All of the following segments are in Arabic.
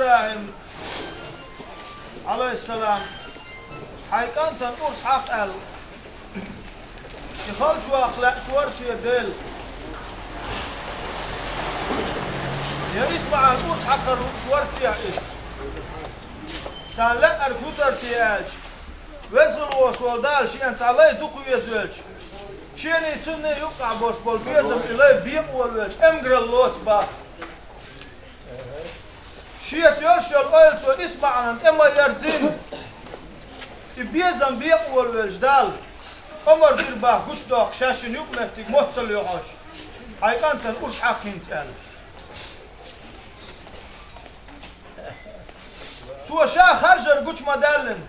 إبراهيم عليه السلام حيكان تنقرص حق قال يخل شو أخلاق شورتي يدل يا اسمع القرص حق شورتي يا إس سالك أركوترتي أج وزن وشول دال شيء أنت عليه دقو يزوج شيء يتسنى يقع باش بول بيزم إليه بيم والوج أمجر اللوت با شيء تيرش الأول تو اسمع عن أما يرزين بيزم بيم والوج دال أمر بير با قش داق شاشن يوم نهتك متصل يعاش هاي كان تنقرص حق ينسأل تو شا خرجر قش مدلن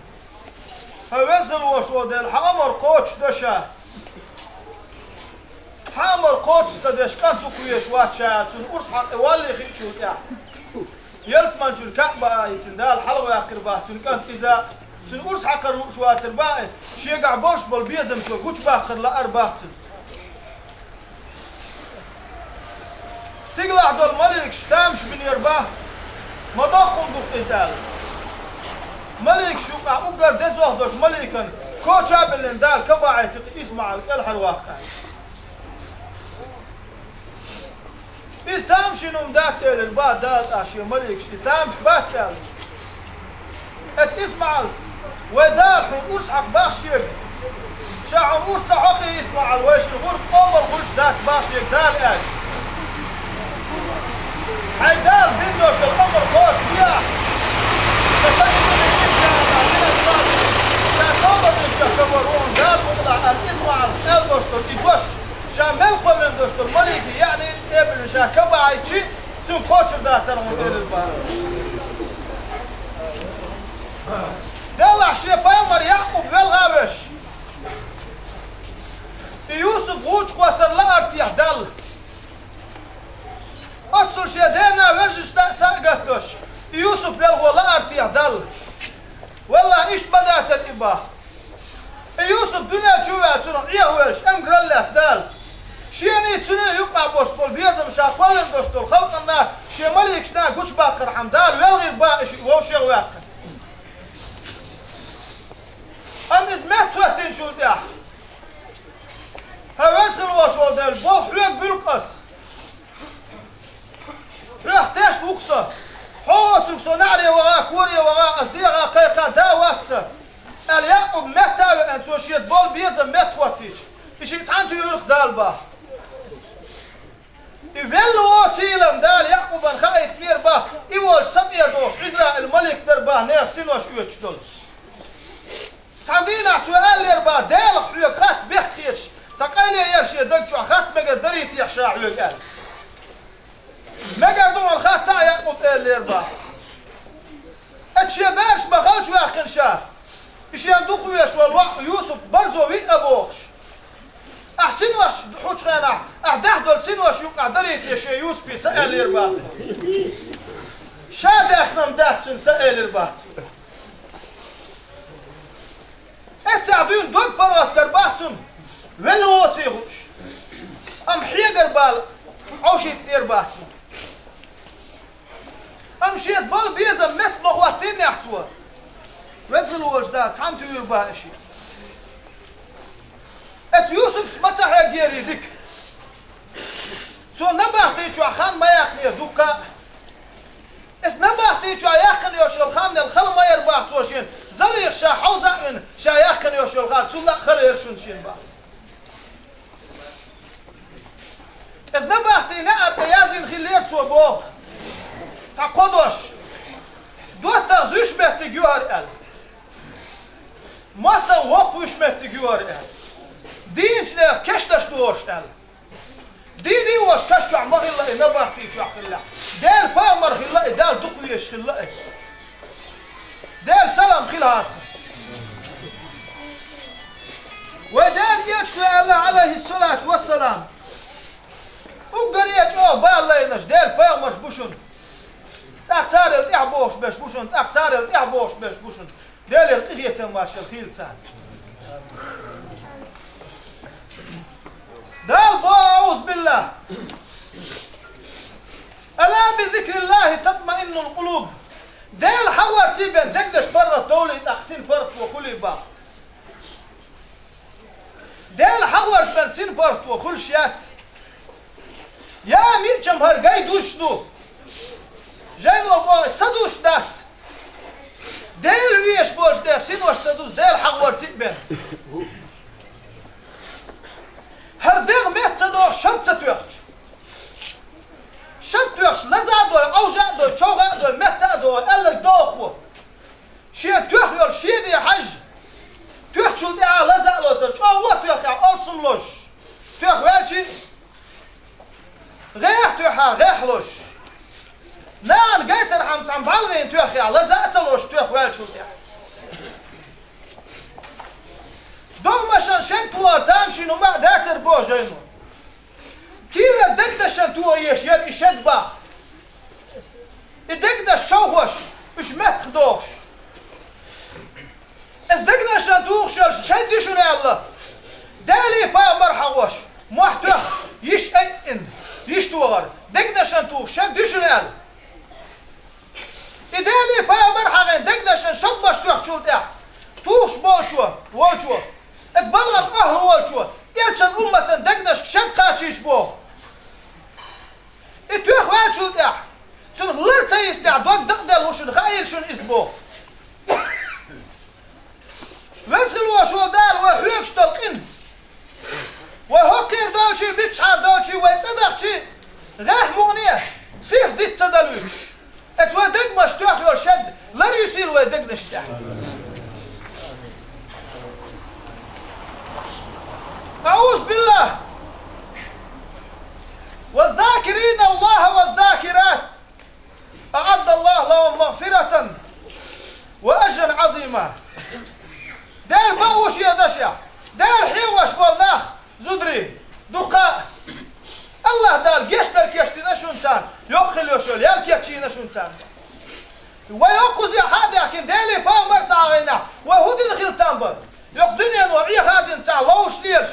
هوزل وشو دل حامر قوتش دشا حامر قوتش دش كان تكويش واتشا تنقرص حق واللي خيشو يا يلس منجل كعبة يتندال حلوة قربات كانت إذا تنقرص حق شوات الباقي شيقع بوش بالبيزم تو قوش باخر لأرباعت تقلع دول ملك شتامش من يرباه ما ضاقم دوق إزال ملك شو أقدر دزوه دوش ملكا كوشا بالندال كباعي اسمع الحر واقع استامش نوم داتل الباد دات أشي ملك استامش باتل اسمع ودال حقوس حق باخشيك شاعر قرص حقي اسمع الويش الغرب أمر غش دات باخشيك دال أج هاي دال بندوش الأمر غوش بيا شاورون دال مطلع اسمع السؤال دوستر يقوش شامل قلن دوستر ملكي يعني ابن شا كبايتشي تون كوتشر داتر من البار دلع شي بايمر يعقوب بالغاوش يوسف غوش قوسر لا ارتيح دل اتصل شي دينا ورجش ساقتوش يوسف بالغو لا ارتيح دل والله ايش بدات الاباه يوسف دنيا شوية تنو يهوش امقر الله دال شيني تنو يقع بوش بول بيزم شاقوالن دوشتول خلقنا شي مليك شنا قوش باقر حمدال والغير باقش ووشي واقع امز ما توهتين شو داح هواسخ الوشول دال بول حوك بالقص حوك تاش بوكسة حوتك صنعري وغا كوري وغا أصديغا قيقا دا واتسا اليعقوب متى أنت وشيت بول بيزم مت واتيش إيش يتعنتو يرق دالبا يفلو تيلم دال يعقوب أن خايت نيربا إيوال سبير دوش إزراء الملك دربا نير سنوش يوتشدول تعدينا عتوال يربا دال حيوك خات بيحكيش تقالي يرشي دقشو خات مقر دريت يحشا حيوك قال مقر دوم الخات تا يعقوب قال يربا اتشي بارش بخالش واخر شهر إيش يندوق ويش والوقت يوسف برزو وين أبوش أحسن وش حوش خينا أحده دول سن وش يقع دريت يا شيء يوسف سأل يربات شاد إحنا مدهتن سأل يربات اتعدون دول برات درباتن ولو تيغوش أم حيقر بال عوشيت يرباتن أم شيت بال بيزم مت مغواتين يحتوى وزن وجدات عن تير باشي ات يوسف مسح يا جيري ديك سو نبختي شو خان ما يخني دوكا اس نبختي شو يخني يوش الخان الخل ما يربح توشين زلي شا حوزن شا يخني يوش الخان سو لا خل يرشون شين با اس نبختي نعر يازين خليت سو بو تقدوش دوتا زوش بهتي جوار ال ماستا وق وش مهتي جوار ال دينش له كشتش دوش ال ديني وش كشتش عمر الله نبختي شو الله دال بامر الله دال دقويش الله دال سلام خلات ودال يشلى الله عليه الصلاة والسلام وقدر يجوا بالله ينش دال بامر بوشون اختار الإعبوش باش بوشون اختار الإعبوش باش بوشون دال القية ماش الخيل سان دال باعوذ بالله ألا بذكر الله تطمئن القلوب ديل حور سيبن دقدش برا الدولة تقسين فرق وكل با ديل حور بنسين فرق وكل شيات يا مير جمهر جاي دوشنو جاي نو صدوش دات ديل ويش بوش ده سينوش صدوش ديل حور سيبن هر ديغ ميت صدوش شد ستوش شتوش لزادو اوجادو شوغادو مهتادو الك دوقو شي توخ يول شي دي حج توخ شو دي لزالو شو هو توخ اولسملوش توخ والشي غيح توخ غيحلوش نان جايتر عم بالغين توخ لزاتلوش توخ والشو دي دوغ مشان شنتو تامشي نو ما داتر بو جينو كيف دقدش انتو ايش يبقى شدبا دقدش شوهش مش متخدوش اس دقدش انتو شدي شنو الله دالي با مرحوش محتوى يش اين يشتوغر دقدش انتو شدي شنو الله دالي با مرحوش دقدش شد باش توخ ده توخ بولشو اتبلغ اهل والشو يلشن امه دقدش شد قاشيش بو اتوخ والشو ده شن غلط سيستع دوك دقدل وشن خايل شن اسبو وسخل وشو دال وحيوكش تلقين وهوكير دوشي بيتشعر دوشي ويتصدقشي غاح مغنيه سيخ ديت صدلوش اتوا دق مش توخ يول شد لا يصير ويدق نشتع أعوذ بالله والذاكرين الله والذاكرات أعد الله لهم مغفرة وأجرا عظيما داير باوش يا دشع داير حيوش بالناخ زدري دقاء الله دال جيشتر كيشتي نشونتان يوخل يوشول يالكيتشي نشونتان ويوكوزي حادا كن دالي با مرسع غينا وهودي نخيل بر يوك دنيا نوعي هادي نتاع لوش ليش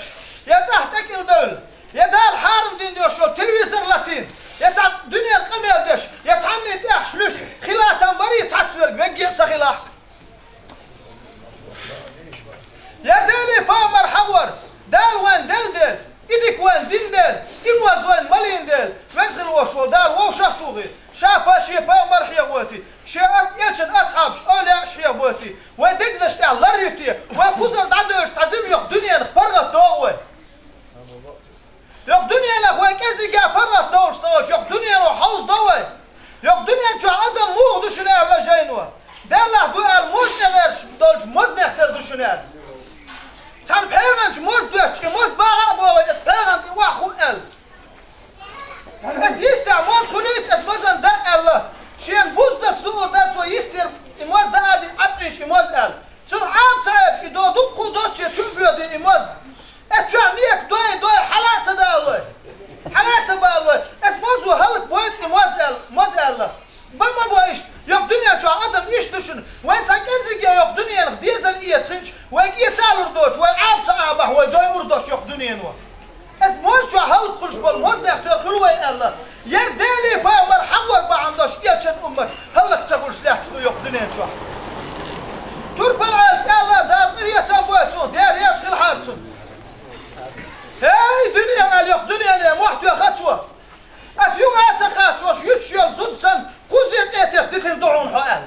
يتحتك الدول يدال حارم دين ديوشول تلفزيون لاتين يتع دنيا القمية ديش يتعني ديح شلوش خلا تنبري يتعتفرق بقي يتسخلاح يا دالي بامر حور دال وين دل إيديك وين دين دل إمواز وين ملين دل مسخل وشول دال وو شافتوغي شافاشي بامر حيواتي شي يلشن أصحاب شولي شيواتي ودقنش تاع لريتي وكوزر دعدوش تعزم يوك دنيا نخبرغت دووي يوك دنيا نخوي كازي قا برغت دوش صوش يوك دنيا نو حوز دووي يوك دنيا نشو عدم موغ دوشنال لا جاينوا دالا دوال موز نغيرش دولش موز نختر دوشنال تان بيغنش موز دوش موز باغا بوغي اس بيغنش واخو ال يستع موز خليت اس موزن دا ال شين بوزت دو دارتو يستر موز دا ادي عطيش موز ال تون عام صاحب دو دقو دوتش تشوبيو موز اتشان نيك دوي حالات دا الله حالات با الله اس موزو هلك بويت موز ال بما بويش يوك دنيا شو عدم إيش دشن وين ساكنزي يوك دنيا نخديزل إيه تسنش وين يتسال ردوش وين عاب صعبه وين دوي أردوش يوك دنيا نوا إذ موز شو هل كلش بالموز نحتاج خلوة الله يردالي بامر حور بعندوش يتشن أمك هلك تقول سلاح شو يوك دنيا شو تربل على الله دار مريه تبوتون دار ياسخل حارتون هاي دنيا قال يوك دنيا لا محتوى خطوة أس يوم أتخاش وش يتشيل زودسن قوزيت إتيس ديتن دعون حقال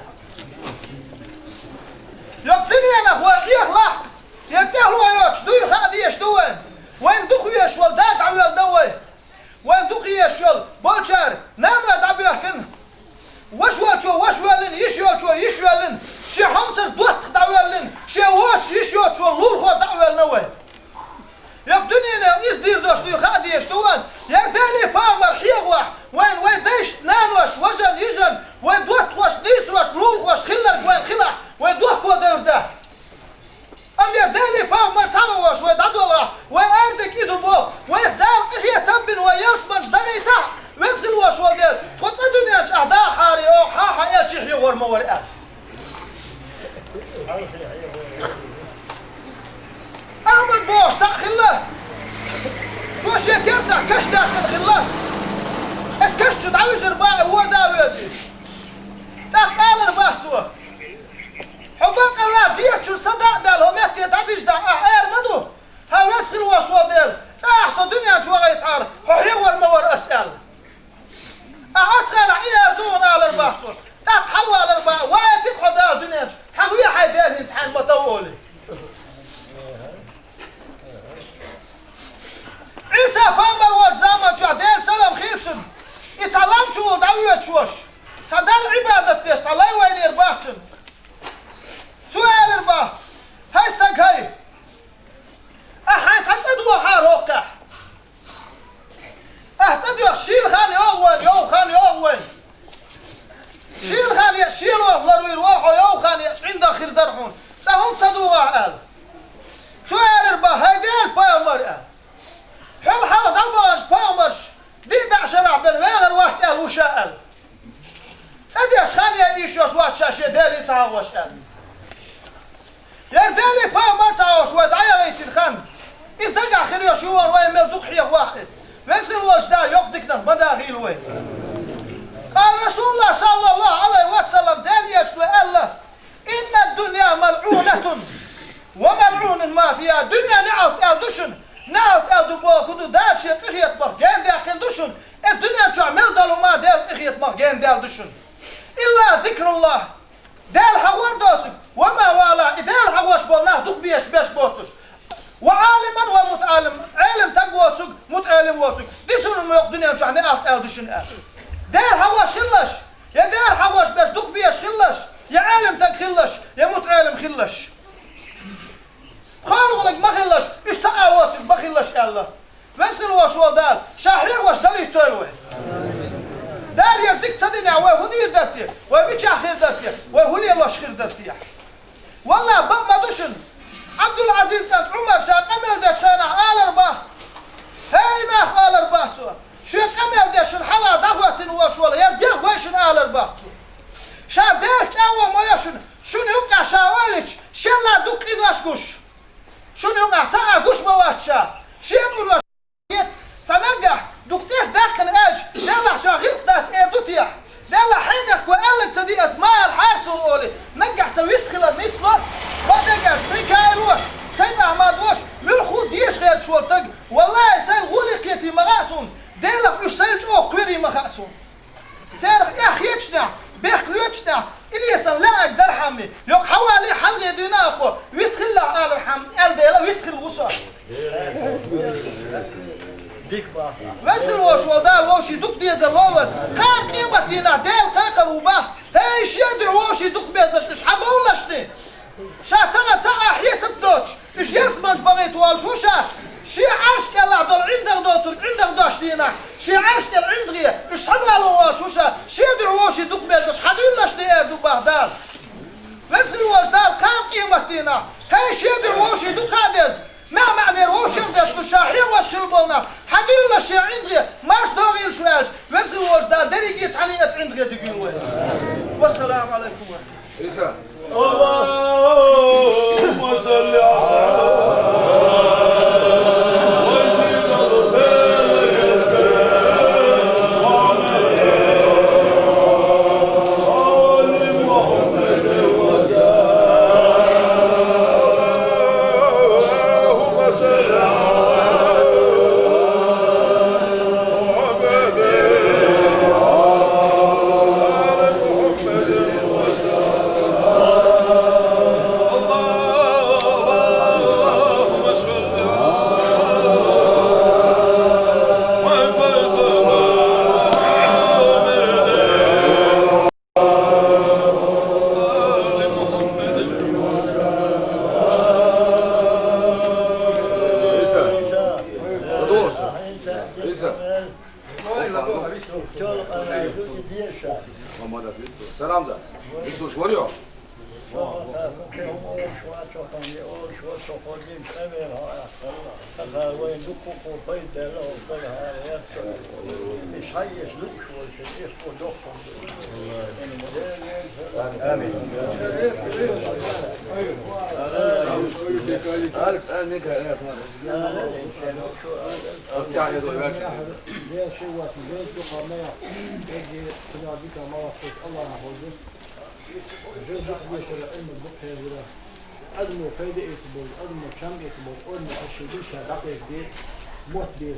يوك دنيا نخوة يخلع يرتاحوا يوكش دوي خادي يشتوين وين دخوا يشول داك عويل دوي وين دخوا يشول بولشار نامو يدعبو يحكن وش والن يشولن شي حمصر دوت دعويلن شي ووش يشوش واللول خوا دعويل نوي يوك دنيا يصدير دوش دوي خادي يشتوين يردالي فامر حيغوح وين ديش نانوش وجن يجن وين دوت خوش نيسوش لول خوش خلر وين خلع وين دوت كوا دور ده أم يردالي فامر ساموش وين دادولا وين أردك إيدو بو وين دال قهية تنبن ويلسمنش دغيتا ويسخل وش وديل تخص الدنيا أعداء حاري أو حاحا إيش يحيغور مورئة أحمد بوش ساخله شو شي كيرتع كش داخل خله اتكشت دعوي جرباء هو داويدي تاك قال رباك تعار حيور ما ور أسأل أعطنا عيار دون على البحثون أتحول على البحث واتك خدا الدنيا حقوية حيدال يتحان مطولي عيسى فامر والزامن جعدال سلام خيلسن يتعلم شو دعوية شوش تعدال عبادة ديش تعالي وين يرباحتن سؤال يرباح هايستك هاي أحيان تدوى حاروقع تدوى شيل خاني أول يو خاني أول شيل خاني شيل وغلر ويروحوا يو خاني عند آخر درحون سهم تدوى قال سؤال يرباح هاي ديال بايمر قال حل حال دماج بايمرش دي بعشرة بن وين واسأل وشأل تديش خاني إيشوش واتشاشي ديالي تعوش قال يردالي بايمر تعوش ودعيا غيت الخان إزدقع خير يشوار وين ملدوك حيه واحد مثل وجدا يقدكنا مداخيل وين قال رسول الله صلى الله عليه وسلم دالي يجلو الله إن الدنيا ملعونة وملعون ما فيها دنيا نعوت الدشن نعوت الدبوه كدو داشي قخيت مغين دي أخين دشن إذ دنيا تعمل دالو ما دال قخيت مغين دال دشن إلا ذكر الله دال حوار دوتك وما والا دال حواش بولناه دوك بيش بيش بوتش وعالما ومتعلم علم تقوتك متعلم وتك دي سنو ما يق دنيا تعمل الدشن دال حواش خلش يا دال حواش باش دوك بيش خلش يا عالم تك خلش يا متعلم خلش خالقك ما خلش استعاوتك ما خلش الله مثل واش ودال شاحيح واش دالي تولوي دال يردك تصدقني وهدي داتي وبيش اخير داتي وهولي الله خير داتي والله ما دوشن عبد العزيز كانت عمر شاق امل داش خانه آل ارباح هاي ما آل ارباح شيخ امل داش الحلا دعوة واش ولا يرديخ ويشن آل ارباح شا دالت اول ما يشن شنو يوقع شاولج شلا دوك واش قش شنو يوقع تعا قش مواتشا شيخ واش تنجح دكتور داخل اج دلع شاغل دات دوتيح دلع حينك وقالت تدي اسماء الحارس اولي نجح سويست خلال ميتفلت ما نجح فريكاي روش سيد احمد وش ملخود ديش غير شوالتك والله سيل غولي كيتي مغاسون دلع اش سيل جو قويري مغاسون تعرف يا خيتشنا بيخلوتشنا اليسا لا اقدر حمي يوك حوالي حلقة ديناكو ويستخل على الحم الديلا ويستخل غصار مثل واش ودال واشي دوك بيزا لولد قام قيمة دينا ديل قاقر وباه هاي شيدع واشي دوك بيزا اش حبولا شني شاتنا تعا حيسب دوتش اش يرسمنج بغيت والشوشا شي عاش كلا دول عندك دوتر عندك دوش دينا شي عاش دل عندغي اش صبالو والشوشا شيدع واشي دوك بيزا اش حدولا شني دوك باه دال مثل واش دال قام قيمة دينا هاي شيدع واشي دوك هادز ما معنى روش يمدت مشاحين واش خلبولنا حدين الله شي عندي ماش داغي الشواج مثل واش دار دريجي تحنيت عندي دقيقة والسلام عليكم اللهم صل على Selam da. Bir soruş var yok. عارف انا منك انا استطيع ان يدعو لك أدنى فايدة إتبول أدنى كم إتبول أدنى أشياء شادق يدي موت بيس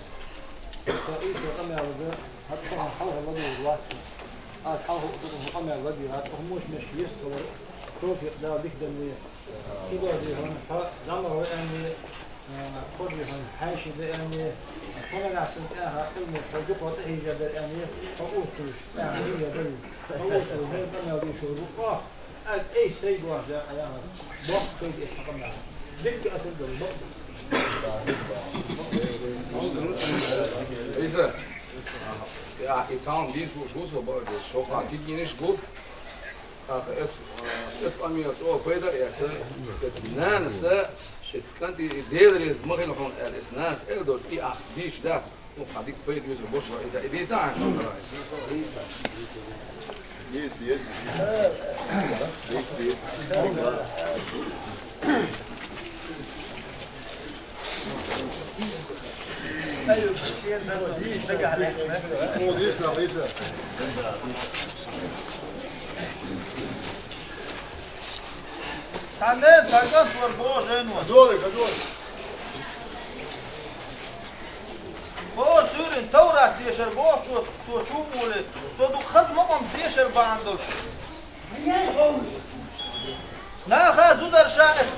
رئيس القمة حتى حلقة بدو الوقت حلقة القمة بدو حتى هموش مش يستوى كروف يقدر ذيك دمية كده هون لما هو يعني كل هون حاشي يعني هون نحسن إياها كلمة توجيه وتهي جد يعني فوصل يعني هي دل فوصل هي القمة بدو شو أي شيء واحد يعني وقت كده القمة ذيك أصل الوقت Is er? Ja, iets aan die zo zo zo gaat die niet goed. Es kan mir so weiter jetzt nein es kann die deel is mag nog es nas dort die das und hat die bei dieser bosch ist er die sagen ايوه شيء زي دي نقع عليك مو ديسنا رئيسه تعالى ساقط وربوش هنا دورك بو سورين تورات ديشر بو شو تشوفوا سو دو خصمهم ديشر باندوش لا خازو در شائف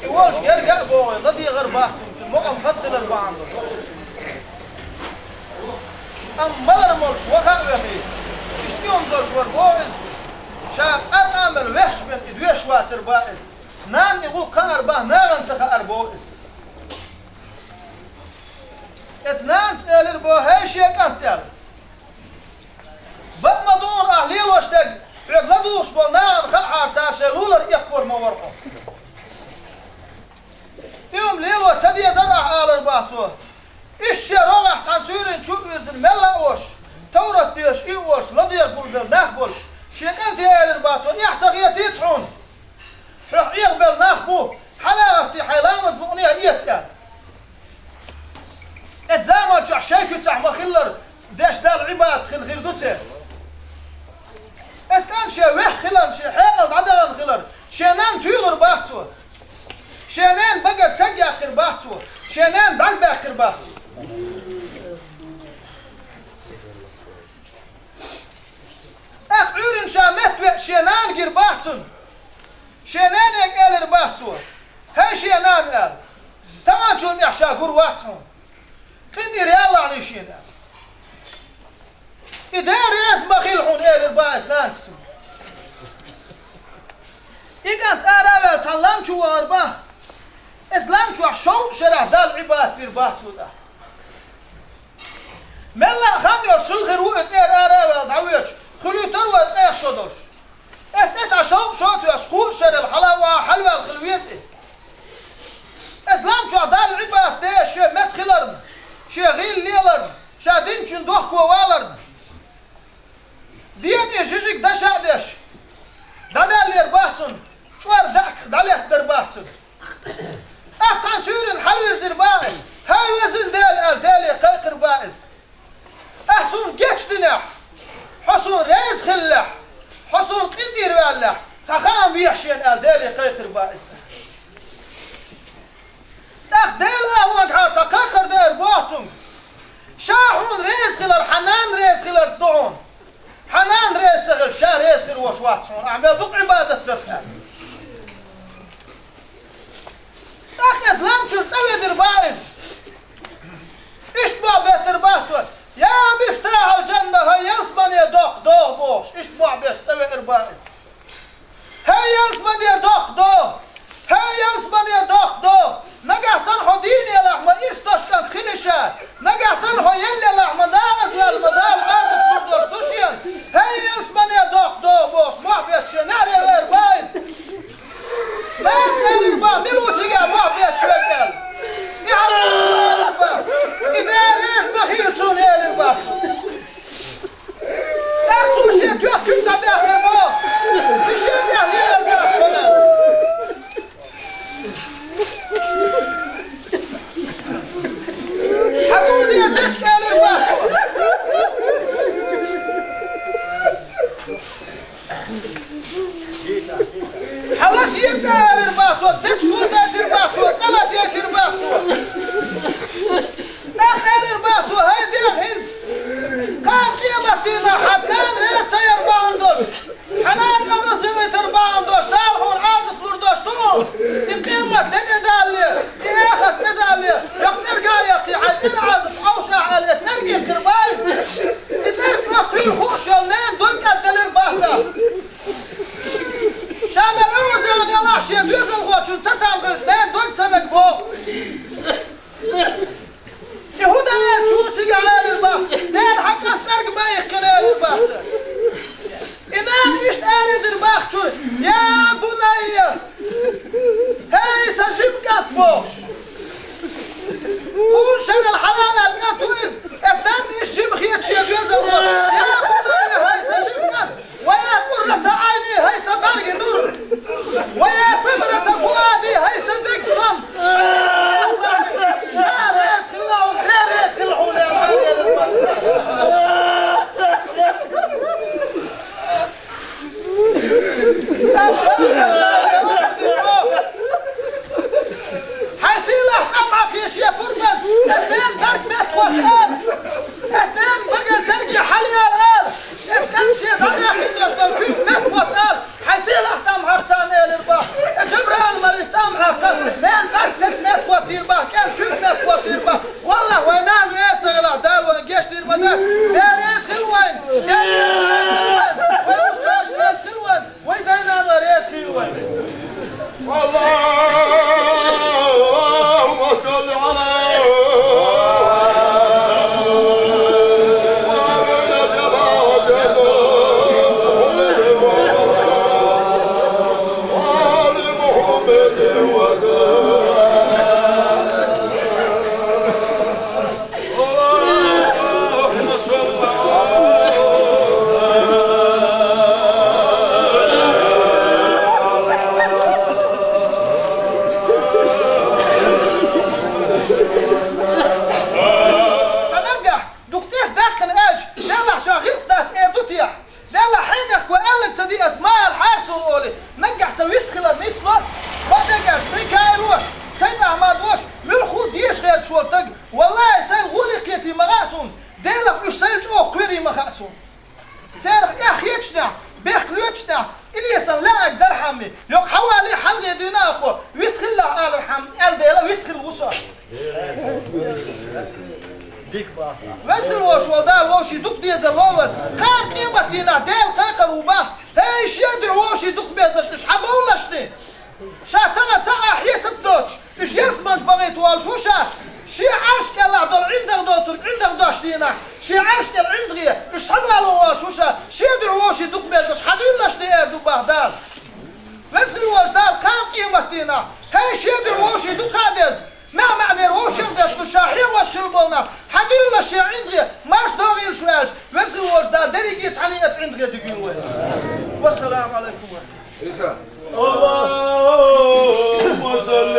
يوش يرجع بوي غدي غير باستم مقام فسخ الباندوش ام بلر مولش وخا وخي اشتيون دوش وربوز شاب ارامل وحش بنت دوش واتر باز نان يقول قار با نان سخ اربوز اتنان سالر بو هيش يكنتر بما دون اهليل واشتق عقلدوش بو نان خلعار تاشلولر يقبر مورقو يوم ليل وتدي زرع آلر باتو إشي روح تنسورين شو يزن ملا وش تورت بيش إيوش لدي يقول نخبلش شيكان تيالر باتو يحتغي تيتحون يقبل نخبو حلاغتي حيلامز بغنية إيتيان الزامة جح شاكو تحما خلر داش دال عباد خل خيردوته اسكان شي وح خلر شي حيقض عدغن خلر شينان تيغر باتو شينان بقى تسجي آخر باتو شينان بعد آخر باتو عورن شامت شينان غير باتون شينان يقال باتو هاي شينان قال تمام شو يحشا قرواتهم كني ريال على شينان إداري اسمه خيلحون قال باس نانستو يقانت آرالا تعلم شو أرباه إسلام شو شو شرح دال عباد بيرباتو ده ملا خاميو شلغر وقت آرالا دعويتش خلو تروت ايش شدوش استسع شو تسخو شر الحلاوة حلوة الخلويسي اسلام شو دال عباد ده شو متخلرن شو غيل ليلرن شو دينشن دوخ ووالرن ديان يجيجك دشا دش دال ليرباتون شوار داك داليت درباتون احسن سورن حلو زربائل هاي وزن دالي قيقر بائز احسن جيتش دناح حصون رئيس خلح حصون قندير والح تخام بيحشين دالي قيقر بائز داك دالي اهوانك حارسا قيقر دير باتون شاحون رئيس خلر حنان رئيس خلر صدعون حنان رئيس خلر شا رئيس خلر وشواتسون اعمال دوق عبادة درخان داك اسلام شو تسوي دربائز اشتبع بيت درباتون يا مفتاح الجنة هاي يلسمن يا دوق بوش اشتبع بيت تسوي دربائز هاي يلسمن يا دوق هاي يلسمن يا دوق نقع صنحو دين يا لحمة إستوش كان خلشة نقع صنحو يلي لحمة ناقص والمدال عازب كردوش دوشين هاي يلسمن يا دوق بوش معبيت شنعر يا دربائز ما تسأل الباب ملو تيجا معبيت شوكال يعرف الباب إداري اسمه خيلتون يا الباب أخذوا شيء كنت داخل الباب الشيء يعني الباب فلان حقوني أتشكى الباب والله شيء بيزل غوتشون تتام غلش لا دون سمك بو يهودا شو تقال البا لا حق تسرق ما يخكن البا إمام إيش أريد الباخ شو يا بني هاي سجيب كاتبوش قول شر الحلال القاتويز أفنان إيش جيب خيط شيء بيزل يا بني هاي سجيب كات ويا قرة عيني هاي سبالغ نور ويا ثمرة فؤادي هاي صدق صم شعر يسخلون غير يسخلون يا حسيلة طمعك يا شيخ فرمت أسنان برك مات وحال أسنان بقى سرقي حالي الآن اسكن شيء ضريخي يشتغل كيف مات وحال حسيلة طمعك تاني للباح جبران مريض طمعك مين برك مات وحال كان كيف مات وحال والله وينان يسغل دال وين جيش دير مدار دار يسخل وين دار يسخل وين وين يسخل وين ويدينا دار يسخل وين اللهم صل على والسلام عليكم. اللهم صل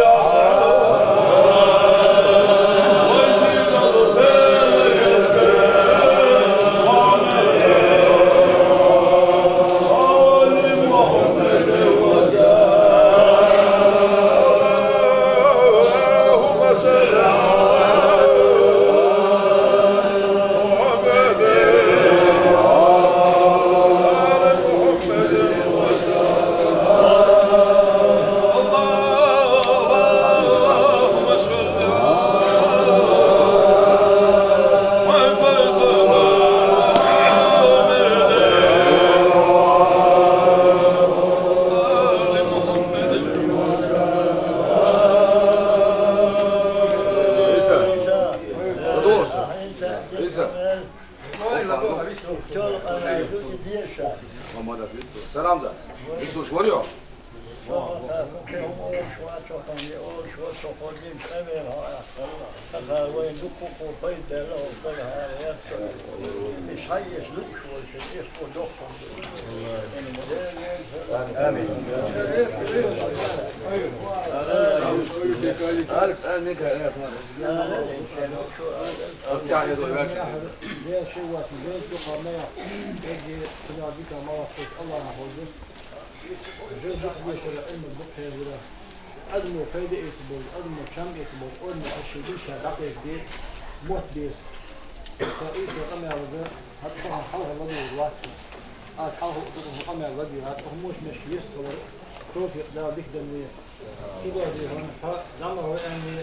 أدمو فايدة يتبول أدمو كم يتبول أدمو أشيدي شاقق يدي موت بيس فإيش وقمع وذا هتفهم حوها الذي الواسي حوها وقمع الذي هتفهموش مش يستوى كروفي لا بيك دمية كده دي هون فلما هو يعني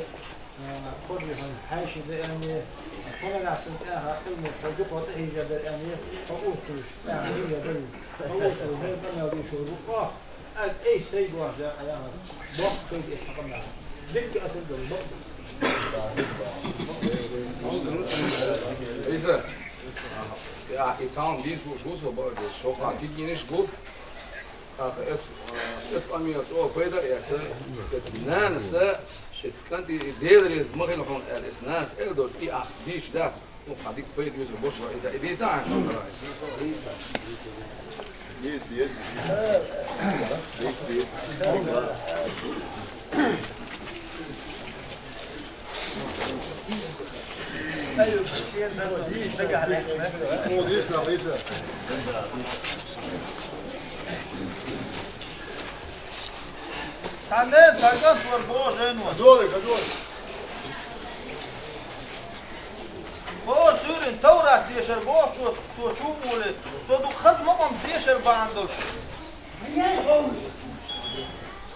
كل هون حاشي ده يعني كل أحسن إياها علم الحجوق وتهي جدر يعني فأوسوش يعني هي دل فأوسوش هي بنا ودي شروق أي شيء واحد أيام بوق كيد إحنا ليك أتقدر بوق Isa, ja, iets aan die is goed zo bij de show. Kijk je niet goed? Es kan je het ook beter. Het is naast het kan die deel is mag je nog van er is naast door die is dat. Ook had ik beter dus bos waar is dat die zijn. Yes, yes. ايوه شيء زين دق عليك مو ديسنا قيسه. تعال تعال وربوش هنا دورك. بو سورين تورات ديشر بو شو مولي سو دو خصمهم ديشر باندوش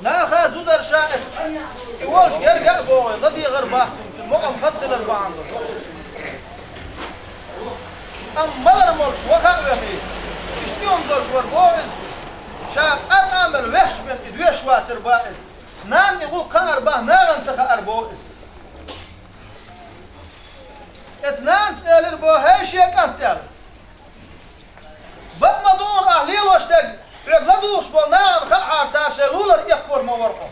لا خازو در شائف يوش يرجع بوي غزي غير باستم مقام خصل الباندوش ام ملر مولش وخا وخي اشتيهم دورش وربوز شا ارامل وحش بن ادوش واتر بائز نان يقول قار با ناغن سخا اربوز اتنان سألر بو هاي شيء كانتر بما دون أهليل واشتاق عقلدوش بو ناغن خلعار تارشلولر يكبر مورقو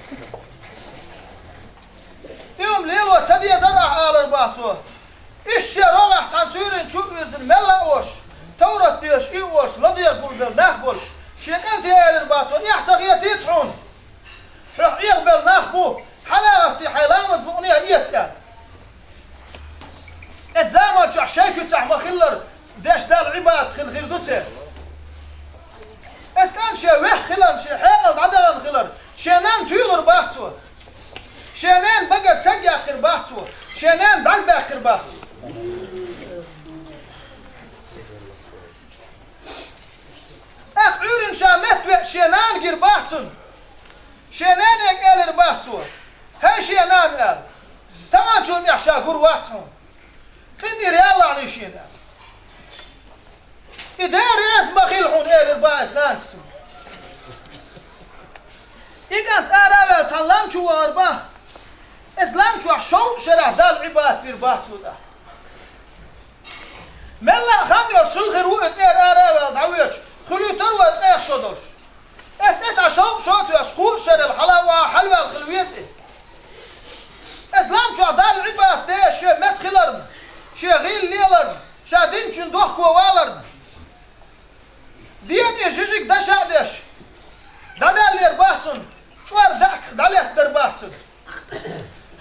يوم ليل وتدي زرع آلر باتو إيش روح تنسورين شو يزن ملا وش تورت بيش إيوش لدي يقول ناخبوش شيكان تيالر باتو يحتغي تيتحون حق يقبل ناخبو حلاغتي حيلامز مغنية إيتيان الزامن شو شيء كتاع خلر داش دال عباد خل غير دوته اس كان شيء وح خلر شيء حقل عدل خلر شنان تيغر باختو شنان بقى تسقي اخر باختو شنان بعد باخر باختو عورن شامت شنان غير باختو شنان يقال باختو هاي شنان قال تمام شو يحشا قرواتهم كندي ريال على شيء إذا رئيس بخيلحون الباس نانستو إذا أرى سلام شو أربعة إسلام شو شو شرح دال عباد برباح سودا ملا خمير شل غروت أرى دعويش خلو تروت إيش شدوش استسع شو تسخور شر الحلاوة حلوة الخلويسة إسلام شو دال عباد ديش متخلرن شغيل ليلر شادين چون دوخ کوالر دیت یجیک داشادش دادال لیر باhtun چوار داک دالخ در باhtun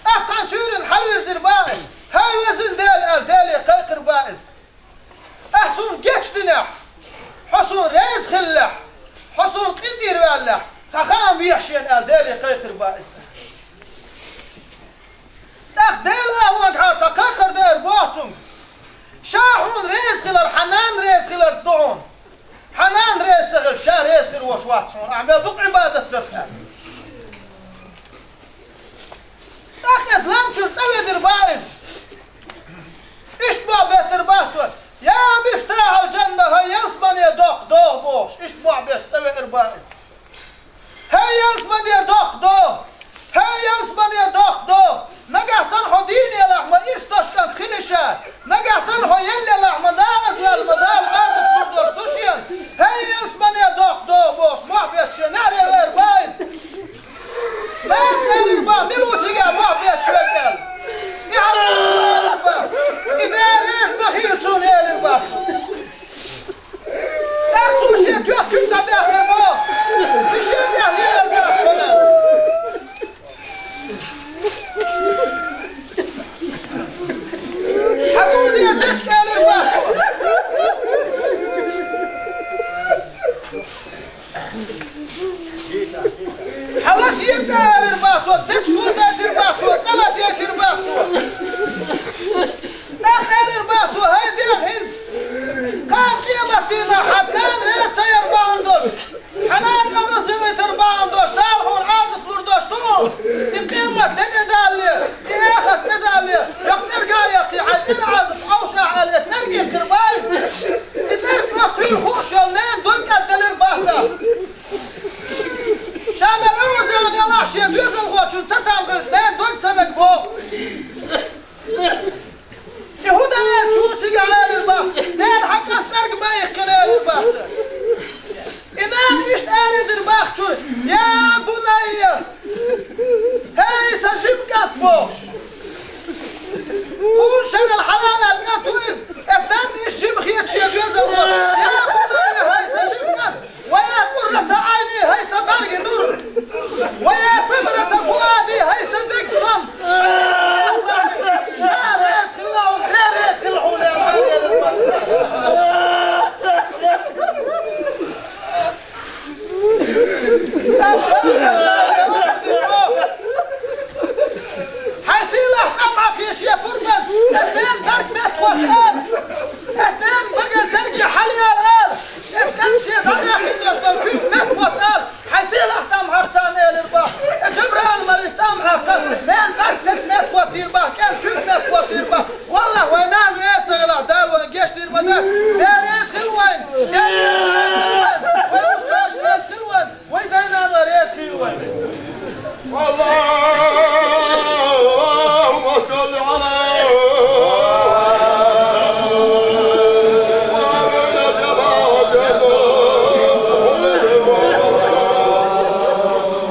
احسن سورن حلوير زرباي هاي وزن دال دالي قيقر بائز احسن geçtine حسن رئيس خلح حسن قندير والله تخام بيحشين دالي قيقر بائز داخ دال وان حاصا قيقر دار باhtun شاحون رئيس خلال حنان رئيس خلال صدعون حنان رئيس خلال شا رئيس خلال وشواتهم أعمال دوق عبادة درخان داخل إسلام شو تسوي دربائز إشبع بيت دربائز يا مفتاح الجنة هاي يلسمن يدوق دوغ بوش إشبع بيت تسوي دربائز هاي يلسمن يدوق دوغ هاي يلسمن يدوق دوغ نقع صنحو ديني يا لحمة إستوش كان خلشة نقع صنحو يلي لحمة ناغز للمدال عازق بردوش توشين هاي يلسمن يدوق دوغ بوش محبيت شنعري غير بايز ما تسأل إربا ملوتي قا محبيت شوكال يعرف إدار اسم خيلتون يا الإربا أختوشي توقف داخل ما بشيء يعني الإربا فلان حقول لي تشكال الباطو حلت يتسال الباطو تشكول ذات الباطو تلت يك الباطو داخل الباطو هاي داخل قال قيمتنا حنان رئيس يرباندوش حنان قمصي ترباندوش دالحون عازق لردوش طول القيمة تدالي إياخت تدالي يقتر قايقي عزير عازق أوشع على ترقي كربايز يترك مخيل خوش يلنين دون قدل الباطة شيء بيزل غوتشون تتام غلطان دون سمك بو يهودا شو تيجي الباب دين حقا تسرق ما يقنع الباب إمام إيش أريد الباب شو يا بني هاي سجيب كاتبوش وشان الحرام القاتويز أفدان إيش جيب خيط شيء بيزل يا بني هاي سجيب كات ويا قرة عيني هاي صدرق نور ويا ثمرة فؤادي هاي صدق صم حيصير له طمع في اشياء قربت اثنين درك متوقع